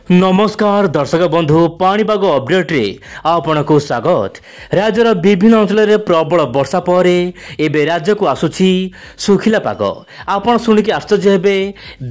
नमस्कार दर्शक बंधु पाणीपाग अपडेट रे आपनको स्वागत। राज्यर विभिन्न अंचल में प्रबल वर्षा पर एवं राज्य को आसुची सुखिला पाग। आपण शुणिक आश्चर्य हेबे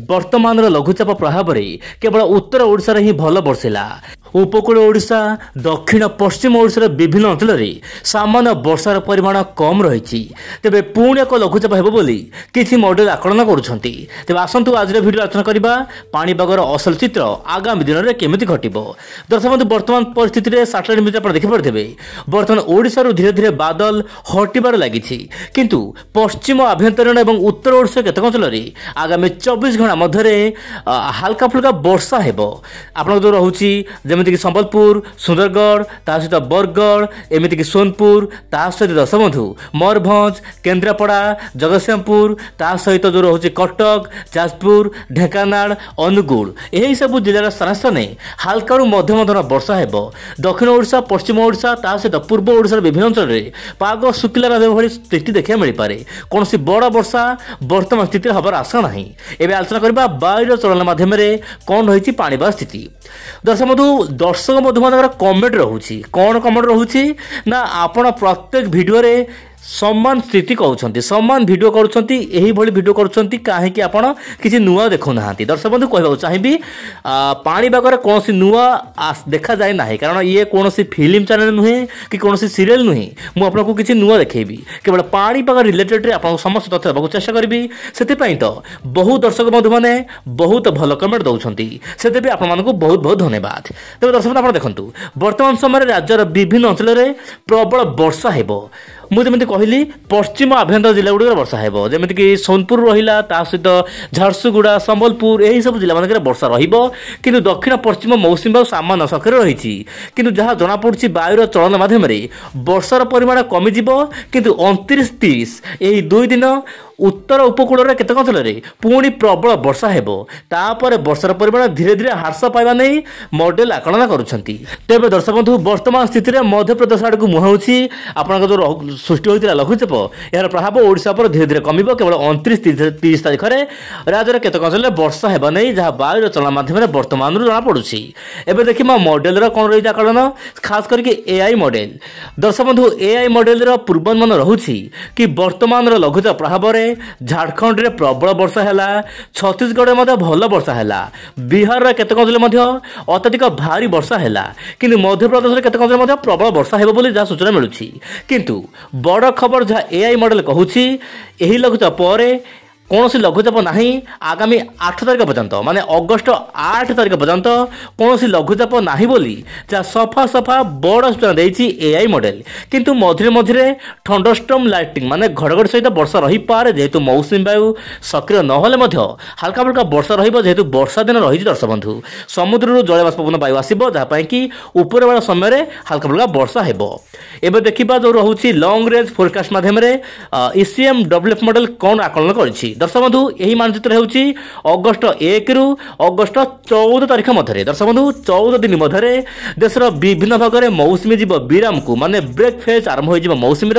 वर्तमान लघुचाप प्रभाव में केवल उत्तर ओडिशा ही भल बर्षिला। उपकूल ओडिशा दक्षिण पश्चिम ओडिशार विभिन्न अंचल में सामान्य वर्षार परिमाण कम रही। तेबे पुणी एक लघुचाप हेबो बोली किछि मॉडल आकलन करुछंती। तेबे आसंतु आज वीडियो आलोचना करबा पाणीपागर असल चित्र आगामी दिन में केमिति घटिबो। दर्शक बंधु वर्तमान परिस्थिति रे सैटेलाइट इमेज आप देखि पारथिबे वर्तमान ओडिशा रो धीरे धीरे बादल हटिबार लागिछि, किंतु पश्चिम आभ्यंतरीण एवं उत्तर ओडिशा केतक अंचल रे आगामी 24 घंटा मध्य हल्का फुल्का वर्षा हेबो। आपन जो रहउछि जेमिति कि संबलपुर, सुंदरगढ़, ता सहित बरगढ़, एमिति कि सोनपुर, ता सहित दर्शक बंधु मयूरभंज, केन्द्रापड़ा, जगतसिंहपुर, ता सहित जो रहउछि कटक, जाजपुर, ढेंकानाल, अनुगुल एही सब जिलार स्थान स्थाने हल्का मध्यम धरण वर्षा हेबो। दक्षिण ओडिशा, पश्चिम ओडिशा, ता सहित पूर्व ओडिशार विभिन्न अंचल में पाग शुक्ला भली स्थिति देखा मिल पारे। कौन बड़ वर्षा वर्तमान स्थिति हबार आशा नहीं। एवं आलोचना करबा वायुर चलन माध्यम कौन रही पाणीपाग स्थिति। दर्शक बंधु मान कमेंट रोचे कौन कमेंट रोचे ना आपण प्रत्येक वीडियो रे समान स्थिति कहते समान वीडियो करुँच वीडियो करुँच कहीं आपण किसी नुआ देखुना। दर्शक बंधु कहूँ चाहिए पाणीपागर कौन नुआ देखा जाए ना, कारण ये कौन फिल्म चैनल नुहे कि कौन सीरियल नुहे। मुझे किसी नुआ देखेबी केवल पाणीपाग रिलेटेड आपको समस्त तथ्य देवाक चेष्टा करी। से तो बहुत दर्शक बंधु मैंने बहुत भल कमेंट दौरान से आपको बहुत बहुत धन्यवाद। तेज दर्शक बंधु आप देखूँ वर्तमान समय राज्यर विभिन्न अंचल में प्रबल वर्षा हेबो। मुझे कहली पश्चिम आभ्यंतर जिला गुड़िक वर्षा हेबो, जेमिति कि सोनपुर रहिला, ता सहित झारसुगुड़ा, संबलपुर यही सब जिला मानक वर्षा रहिबो। किंतु दक्षिण पश्चिम मौसुमी बायु सामान्य सक्रिय रही। किंतु जहाँ जना पड़ुछि वायुर चलन माध्यम वर्षार परिमाण कमिजिबो। किंतु 29-30 यही 2 दिन उत्तर उपकूल केतक अंचल में पुणी प्रबल वर्षा हेबो। तापर वर्षार परिमाण धीरे धीरे ह्रास पाइबा नहीं मॉडल आकलन करुछंती। तेबे दर्शक बंधु वर्तमान स्थिति में मध्य प्रदेश आड़ को मुहाउछि आपन जो सृष्टि होता लघुचाप यार प्रभाव ओडिशा पर धीरे धीरे कमिबो। केवल 29-30 तारिख में राज्यर केतक अंचल में वर्षा हेबा नहीं, जहाँ वायुर चलन माध्यम वर्तमान जना पड़ुछि। एबे देखिमा मॉडल कौन रही आकलन खास करके एआई मॉडल। दर्शक बंधु एआई मॉडल पूर्वानुमान रहुछि कि वर्तमान लघुचाप प्रभाव झारखंड रे प्रबल वर्षा हैला, छत्तीसगढ़ में भल वर्षा हैला, बिहार रे केतक अंचल में अत्यधिक भारी वर्षा हैला, किंतु मध्य प्रदेश रे केतक अंचल में प्रबल वर्षा हेबो बोली जहाँ सूचना मिलुछि। किंतु बड़ खबर जहाँ एआई मॉडल कहूछि एही लघुचाप पर कौन लघुचाप नहीं आगामी 8 तारिख पर्यंत माने अगस्त 8 तारिख पर्यंत कौन लघुचाप नहीं बोली जहाँ सफा सफा बड़ सूचना देछि एआई मॉडल। किंतु मझे मझे थंडरस्टॉर्म लाइटिंग माने घड़घड़ी सहित वर्षा रही पारे, जेहेतु मौसुमी वायु सक्रिय नहले हल्का फुल्का वर्षा रहिबो। जेहेतु वर्षा दिन रही दर्शक बंधु समुद्र जल बाष्पीभवन वायु आसिबो, जहाँ कि ऊपर वाला समय हल्का फुल्का वर्षा हेबो। एबे देखिबा जो रहउछि लॉन्ग रेंज फोरकास्ट माध्यम ईसीएम डब्ल्यूएफ मॉडल कौन आकलन करिछि। दर्शक बंधु यही मानचित्र होउछि अगस्त 1 रु अगस्त 14 तारिख मध्य। दर्शक बंधु 14 दिन मध्य देशर विभिन्न भाग में मौसुमी जीव विराम को माने ब्रेक फेज आरंभ हो मौसुमी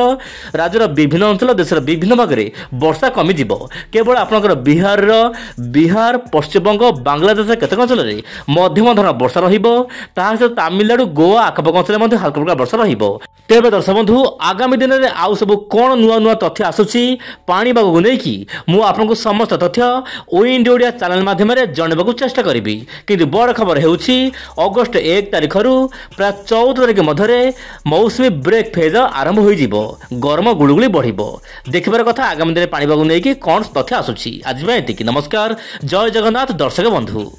राज्यर विभिन्न अंचल देशर विभिन्न भाग में वर्षा कमिजिब। केवल आपनकर बिहार, पश्चिमबंग, बांग्लादेश केतक अंचल में मध्यम धरण वर्षा रहिबो। ता सहित तमिलनाडु, गोवा आखपाख अंचल में हल्का फुल्का वर्षा रहिबो। तेबे दर्शक बंधु आगामी दिन में आउ सब कौन नुआ नुआ तथ्य आसुछि पाणीपाग को लेकिन मु आपनको समस्त तथ्य ओइंड ओडिया चैनल माध्यम जनवाक चेष्टा करी। किंतु बड़ खबर हेउछि अगस्त 1 तारिख रु प्राय 14 तारिख मध्य मौसुमी ब्रेक फेज आरंभ हो गरम गुड़गुड़ी बढ़िबो। देखिबार कथा आगामी दिन पाणीपाग को लेकिन कौन तथ्य आसुछि। आज एतिकी। नमस्कार, जय जगन्नाथ दर्शक बंधु।